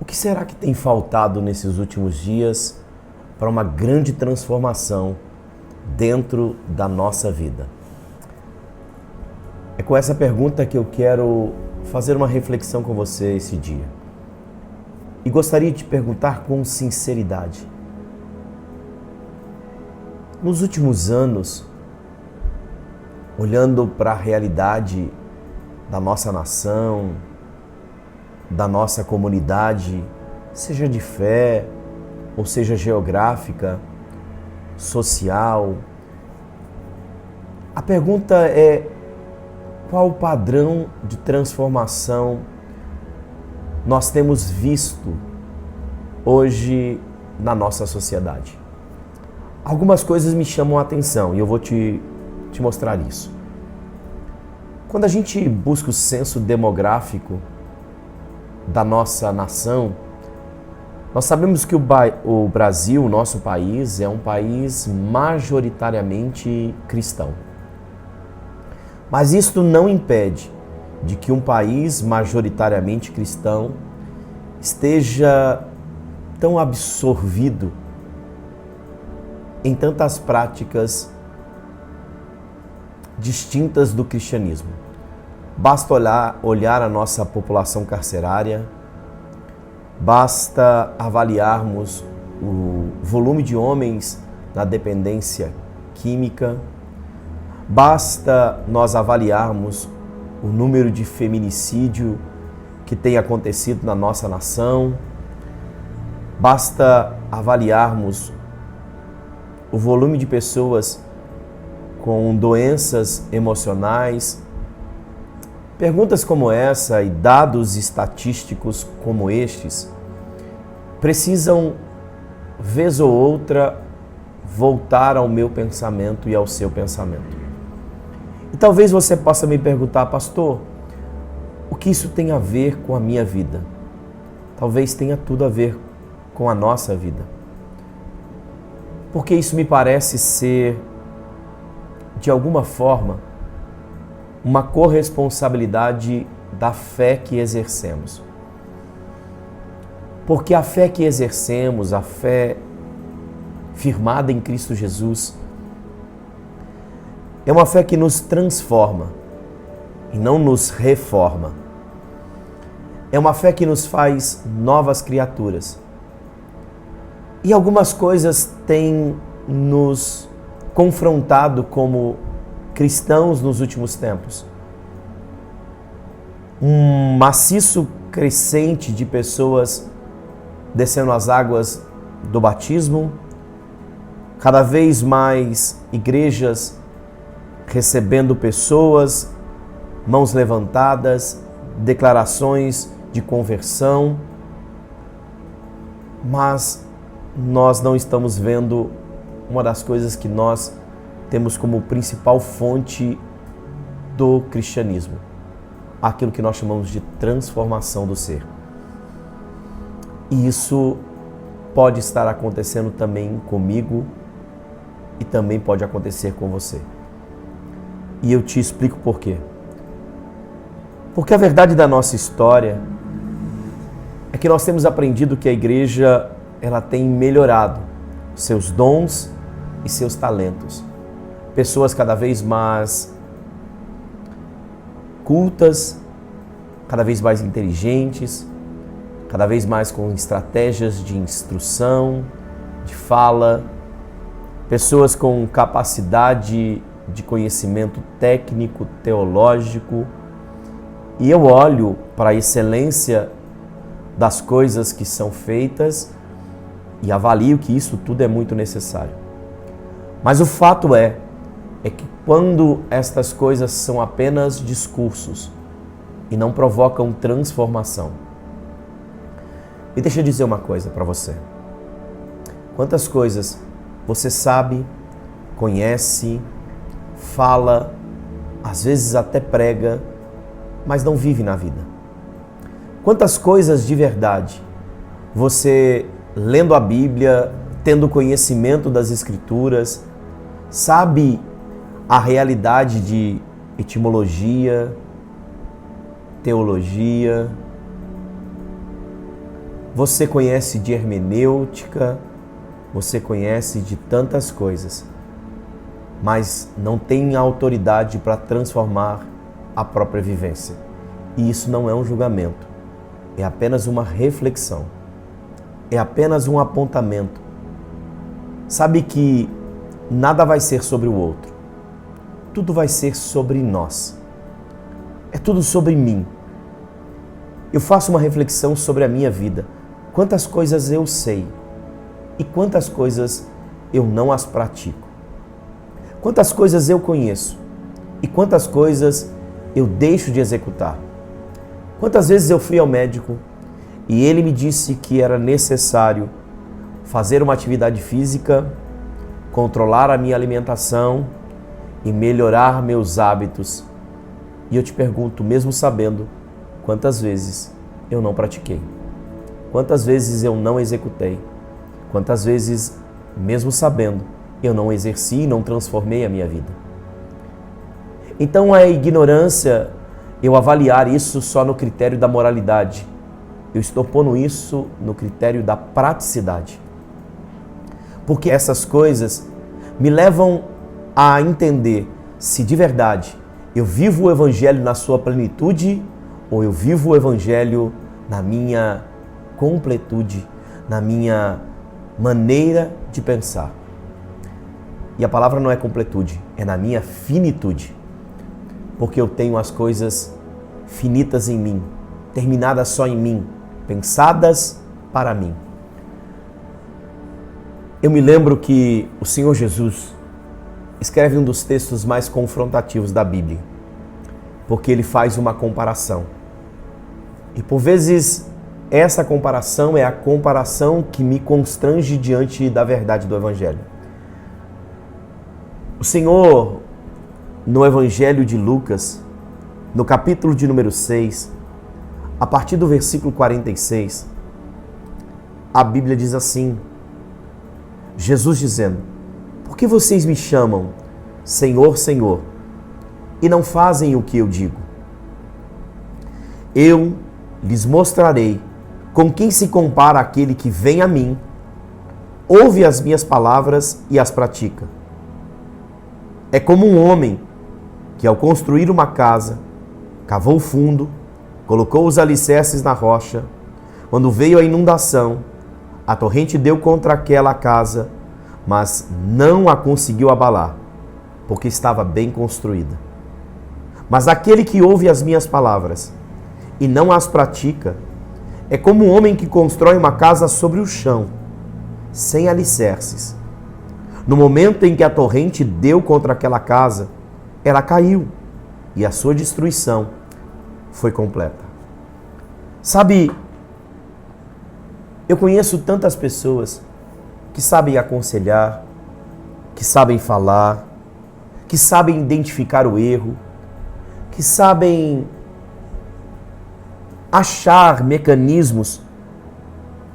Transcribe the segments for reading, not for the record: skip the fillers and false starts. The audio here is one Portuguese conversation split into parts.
que será que tem faltado nesses últimos dias para uma grande transformação dentro da nossa vida? É com essa pergunta que eu quero fazer uma reflexão com você esse dia. E gostaria de te perguntar com sinceridade. Nos últimos anos, olhando para a realidade da nossa nação, da nossa comunidade, seja de fé, ou seja geográfica, social, a pergunta é: qual o padrão de transformação nós temos visto hoje na nossa sociedade? Algumas coisas me chamam a atenção e eu vou te mostrar isso. Quando a gente busca o censo demográfico da nossa nação, nós sabemos que o Brasil, o nosso país, é um país majoritariamente cristão. Mas isto não impede de que um país majoritariamente cristão esteja tão absorvido em tantas práticas distintas do cristianismo. Basta olhar a nossa população carcerária, basta avaliarmos o volume de homens na dependência química, basta nós avaliarmos o número de feminicídio que tem acontecido na nossa nação, basta avaliarmos o volume de pessoas com doenças emocionais. Perguntas como essa e dados estatísticos como estes precisam, vez ou outra, voltar ao meu pensamento e ao seu pensamento. E talvez você possa me perguntar: pastor, o que isso tem a ver com a minha vida? Talvez tenha tudo a ver com a nossa vida. Porque isso me parece ser, de alguma forma, uma corresponsabilidade da fé que exercemos. Porque a fé que exercemos, a fé firmada em Cristo Jesus, é uma fé que nos transforma e não nos reforma. É uma fé que nos faz novas criaturas. E algumas coisas têm nos confrontado como cristãos nos últimos tempos. Um maciço crescente de pessoas descendo as águas do batismo, cada vez mais igrejas recebendo pessoas, mãos levantadas, declarações de conversão, mas nós não estamos vendo uma das coisas que nós temos como principal fonte do cristianismo, aquilo que nós chamamos de transformação do ser. E isso pode estar acontecendo também comigo e também pode acontecer com você. E eu te explico por quê. Porque a verdade da nossa história é que nós temos aprendido que a igreja ela tem melhorado seus dons e seus talentos. Pessoas cada vez mais cultas, cada vez mais inteligentes, cada vez mais com estratégias de instrução, de fala, pessoas com capacidade de conhecimento técnico, teológico. E eu olho para a excelência das coisas que são feitas e avalio que isso tudo é muito necessário. Mas o fato é que quando estas coisas são apenas discursos e não provocam transformação. E deixa eu dizer uma coisa para você. Quantas coisas você sabe, conhece, fala, às vezes até prega, mas não vive na vida? Quantas coisas de verdade você, lendo a Bíblia, tendo conhecimento das Escrituras, sabe a realidade de etimologia, teologia, Você conhece de hermenêutica, você conhece de tantas coisas, mas não tem autoridade para transformar a própria vivência. E isso não é um julgamento, é apenas uma reflexão, é apenas um apontamento. Sabe que nada vai ser sobre o outro, tudo vai ser sobre nós. É tudo sobre mim. Eu faço uma reflexão sobre a minha vida. Quantas coisas eu sei e quantas coisas eu não as pratico. Quantas coisas eu conheço e quantas coisas eu deixo de executar. Quantas vezes eu fui ao médico e ele me disse que era necessário fazer uma atividade física, controlar a minha alimentação e melhorar meus hábitos. E eu te pergunto, mesmo sabendo, quantas vezes eu não pratiquei? Quantas vezes eu não executei? Quantas vezes, mesmo sabendo, eu não exerci e não transformei a minha vida? Então a ignorância, eu avaliar isso só no critério da moralidade. Eu estou pondo isso no critério da praticidade. Porque essas coisas me levam a entender se de verdade eu vivo o Evangelho na sua plenitude ou eu vivo o Evangelho na minha completude, na minha maneira de pensar. E a palavra não é completude, é na minha finitude. Porque eu tenho as coisas finitas em mim, terminadas só em mim, pensadas para mim. Eu me lembro que o Senhor Jesus escreve um dos textos mais confrontativos da Bíblia, porque ele faz uma comparação. E por vezes essa comparação é a comparação que me constrange diante da verdade do Evangelho. O Senhor, no Evangelho de Lucas, no capítulo de número 6, a partir do versículo 46, a Bíblia diz assim, Jesus dizendo: por que vocês me chamam Senhor, Senhor, e não fazem o que eu digo? Eu lhes mostrarei com quem se compara aquele que vem a mim, ouve as minhas palavras e as pratica. É como um homem que, ao construir uma casa, cavou fundo, colocou os alicerces na rocha. Quando veio a inundação, a torrente deu contra aquela casa, mas não a conseguiu abalar, porque estava bem construída. Mas aquele que ouve as minhas palavras e não as pratica, é como um homem que constrói uma casa sobre o chão, sem alicerces. No momento em que a torrente deu contra aquela casa, ela caiu e a sua destruição foi completa. Sabe, eu conheço tantas pessoas que sabem aconselhar, que sabem falar, que sabem identificar o erro, que sabem achar mecanismos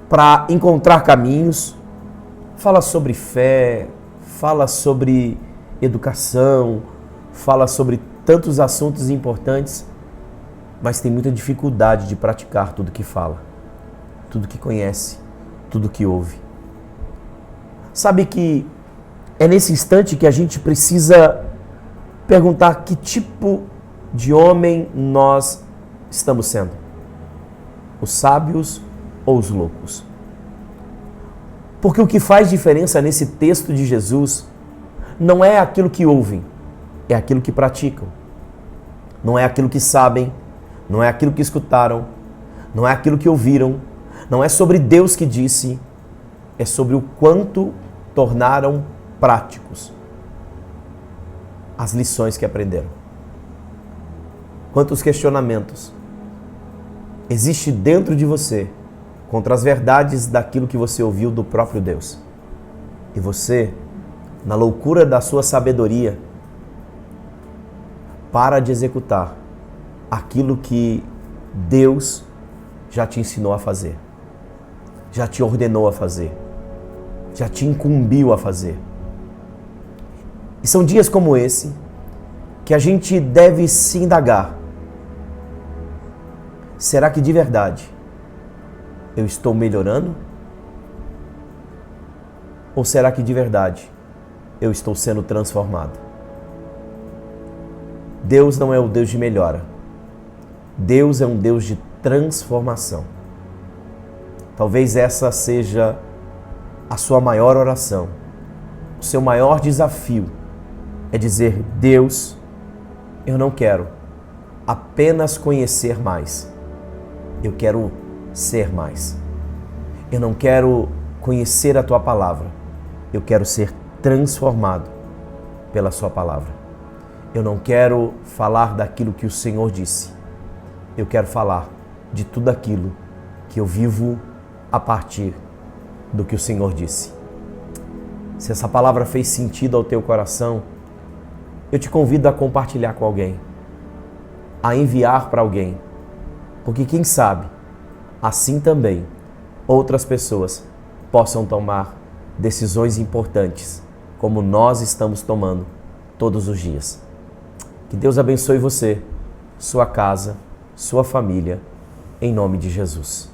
para encontrar caminhos. Fala sobre fé, fala sobre educação, fala sobre tantos assuntos importantes, mas tem muita dificuldade de praticar tudo que fala, tudo que conhece, tudo que ouve. Sabe que é nesse instante que a gente precisa perguntar que tipo de homem nós estamos sendo. Os sábios ou os loucos? Porque o que faz diferença nesse texto de Jesus não é aquilo que ouvem, é aquilo que praticam. Não é aquilo que sabem, não é aquilo que escutaram, não é aquilo que ouviram, não é sobre Deus que disse, é sobre o quanto tornaram práticos as lições que aprenderam. Quantos questionamentos existe dentro de você contra as verdades daquilo que você ouviu do próprio Deus. E você, na loucura da sua sabedoria, para de executar aquilo que Deus já te ensinou a fazer, já te ordenou a fazer, já te incumbiu a fazer. E são dias como esse que a gente deve se indagar. Será que de verdade eu estou melhorando? Ou será que de verdade eu estou sendo transformado? Deus não é o Deus de melhora. Deus é um Deus de transformação. Talvez essa seja a sua maior oração. O seu maior desafio é dizer: Deus, eu não quero apenas conhecer mais. Eu quero ser mais. Eu não quero conhecer a Tua palavra. Eu quero ser transformado pela Sua palavra. Eu não quero falar daquilo que o Senhor disse. Eu quero falar de tudo aquilo que eu vivo a partir do que o Senhor disse. Se essa palavra fez sentido ao teu coração, eu te convido a compartilhar com alguém, a enviar para alguém, porque quem sabe, assim também, outras pessoas possam tomar decisões importantes, como nós estamos tomando todos os dias. Que Deus abençoe você, sua casa, sua família, em nome de Jesus.